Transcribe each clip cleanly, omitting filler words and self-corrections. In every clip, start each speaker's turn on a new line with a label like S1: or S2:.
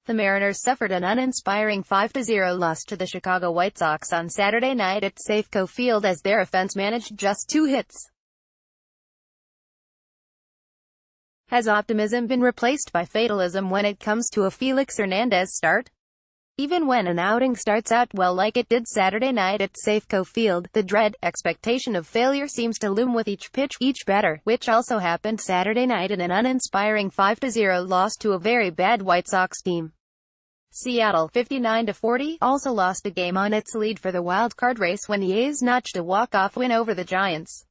S1: The Mariners suffered an uninspiring 5-0 loss to the Chicago White Sox on Saturday night at Safeco Field as their offense managed just 2 hits. Has optimism been replaced by fatalism when it comes to a Felix Hernandez start? Even when an outing starts out well like it did Saturday night at Safeco Field, the dread expectation of failure seems to loom with each pitch, each batter, which also happened Saturday night in an uninspiring 5-0 loss to a very bad White Sox team. Seattle, 59-40, also lost a game on its lead for the wild card race when the A's notched a walk-off win over the Giants.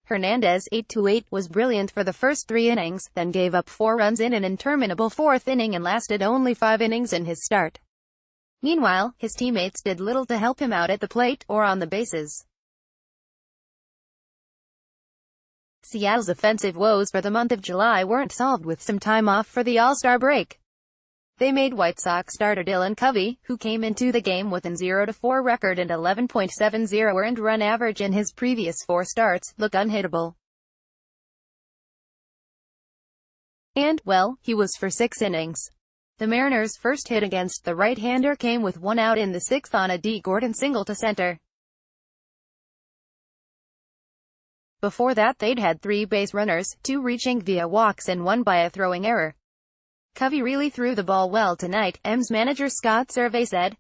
S1: Hernandez, 8-8, was brilliant for the first 3 innings, then gave up 4 runs in an interminable 4th inning and lasted only 5 innings in his start. Meanwhile, his teammates did little to help him out at the plate, or on the bases. Seattle's offensive woes for the month of July weren't solved with some time off for the All-Star break. They made White Sox starter Dylan Covey, who came into the game with an 0-4 record and 11.70 earned run average in his previous 4 starts, look unhittable. And, well, he was for 6 innings. The Mariners' first hit against the right-hander came with 1 out in the 6th on a D. Gordon single to center. Before that they'd had 3 base runners, 2 reaching via walks and 1 by a throwing error. Covey really threw the ball well tonight, M's manager Scott Survey said.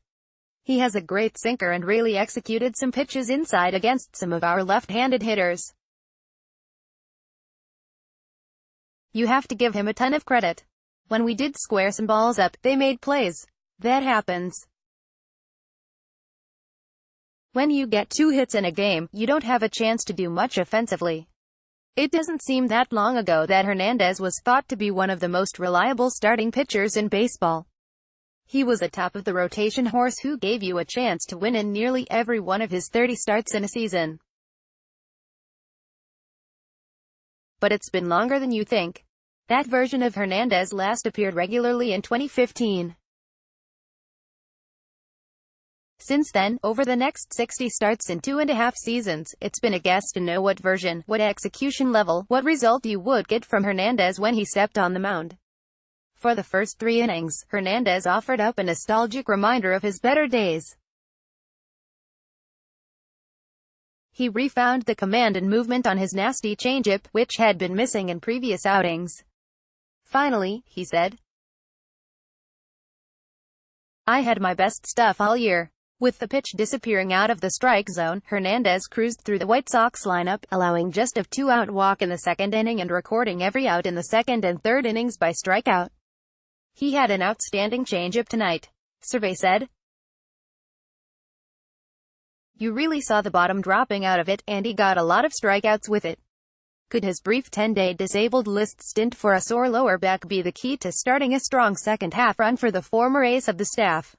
S1: He has a great sinker and really executed some pitches inside against some of our left-handed hitters. You have to give him a ton of credit. When we did square some balls up, they made plays. That happens. When you get 2 hits in a game, you don't have a chance to do much offensively. It doesn't seem that long ago that Hernandez was thought to be one of the most reliable starting pitchers in baseball. He was a top-of-the-rotation horse who gave you a chance to win in nearly every one of his 30 starts in a season. But it's been longer than you think. That version of Hernandez last appeared regularly in 2015. Since then, over the next 60 starts in 2.5 seasons, it's been a guess to know what version, what execution level, what result you would get from Hernandez when he stepped on the mound. For the first 3 innings, Hernandez offered up a nostalgic reminder of his better days. He refound the command and movement on his nasty changeup, which had been missing in previous outings. Finally, he said, "I had my best stuff all year." With the pitch disappearing out of the strike zone, Hernandez cruised through the White Sox lineup, allowing just a 2-out walk in the 2nd inning and recording every out in the 2nd and 3rd innings by strikeout. He had an outstanding changeup tonight, Survey said. You really saw the bottom dropping out of it, and he got a lot of strikeouts with it. Could his brief 10-day disabled list stint for a sore lower back be the key to starting a strong second-half run for the former ace of the staff?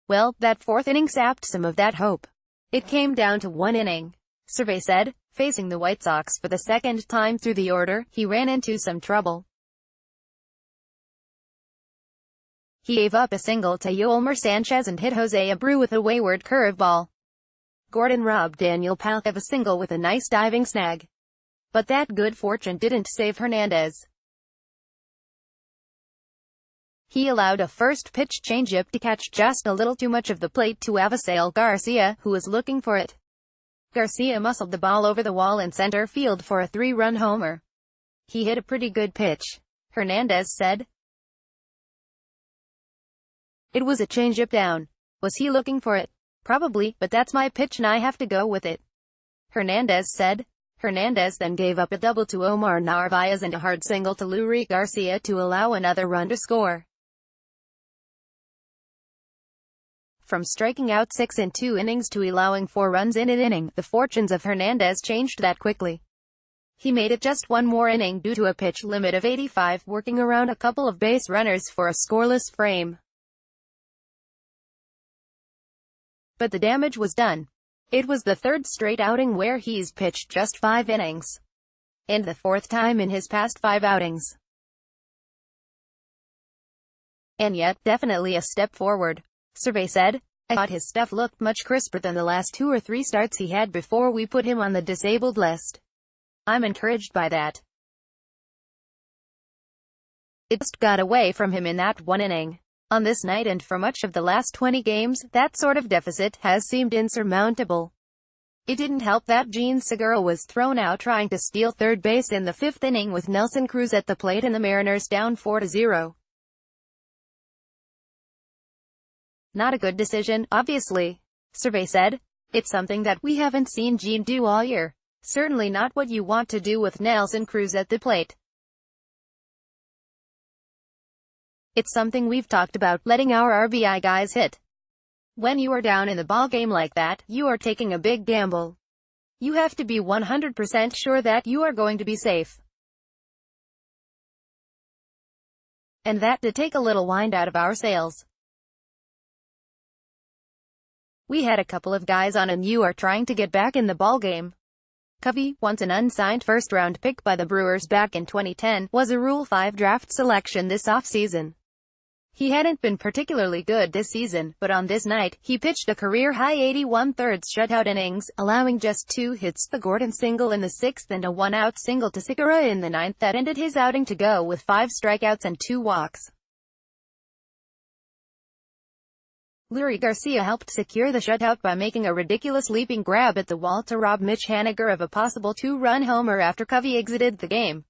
S1: Well, that 4th inning sapped some of that hope. It came down to 1 inning, Survey said. Facing the White Sox for the 2nd time through the order, he ran into some trouble. He gave up a single to Yolmer Sanchez and hit Jose Abreu with a wayward curveball. Gordon robbed Daniel Palk of a single with a nice diving snag. But that good fortune didn't save Hernandez. He allowed a first-pitch changeup to catch just a little too much of the plate to Avisail Garcia, who was looking for it. Garcia muscled the ball over the wall in center field for a 3-run homer. He hit a pretty good pitch, Hernandez said. It was a changeup down. Was he looking for it? Probably, but that's my pitch and I have to go with it, Hernandez said. Hernandez then gave up a double to Omar Narvaez and a hard single to Leury Garcia to allow another run to score. From striking out 6 in 2 innings to allowing 4 runs in an inning, the fortunes of Hernandez changed that quickly. He made it just 1 more inning due to a pitch limit of 85, working around a couple of base runners for a scoreless frame. But the damage was done. It was the 3rd straight outing where he's pitched just 5 innings. And the 4th time in his past 5 outings. And yet, definitely a step forward, Survey said. I thought his stuff looked much crisper than the last 2 or 3 starts he had before we put him on the disabled list. I'm encouraged by that. It just got away from him in that one inning. On this night and for much of the last 20 games, that sort of deficit has seemed insurmountable. It didn't help that Gene Segura was thrown out trying to steal third base in the fifth inning with Nelson Cruz at the plate and the Mariners down 4-0. Not a good decision, obviously. Survey said. It's something that we haven't seen Gene do all year. Certainly not what you want to do with Nelson Cruz at the plate. It's something we've talked about, letting our RBI guys hit. When you are down in the ballgame like that, you are taking a big gamble. You have to be 100% sure that you are going to be safe. And that did take a little wind out of our sails. We had a couple of guys on and you are trying to get back in the ballgame. Covey, once an unsigned first-round pick by the Brewers back in 2010, was a Rule 5 draft selection this offseason. He hadn't been particularly good this season, but on this night, he pitched a career-high 81 thirds shutout innings, allowing just 2 hits, the Gordon single in the 6th and a one-out single to Segura in the 9th that ended his outing to go with 5 strikeouts and 2 walks. Lurie Garcia helped secure the shutout by making a ridiculous leaping grab at the wall to rob Mitch Haniger of a possible 2-run homer after Covey exited the game.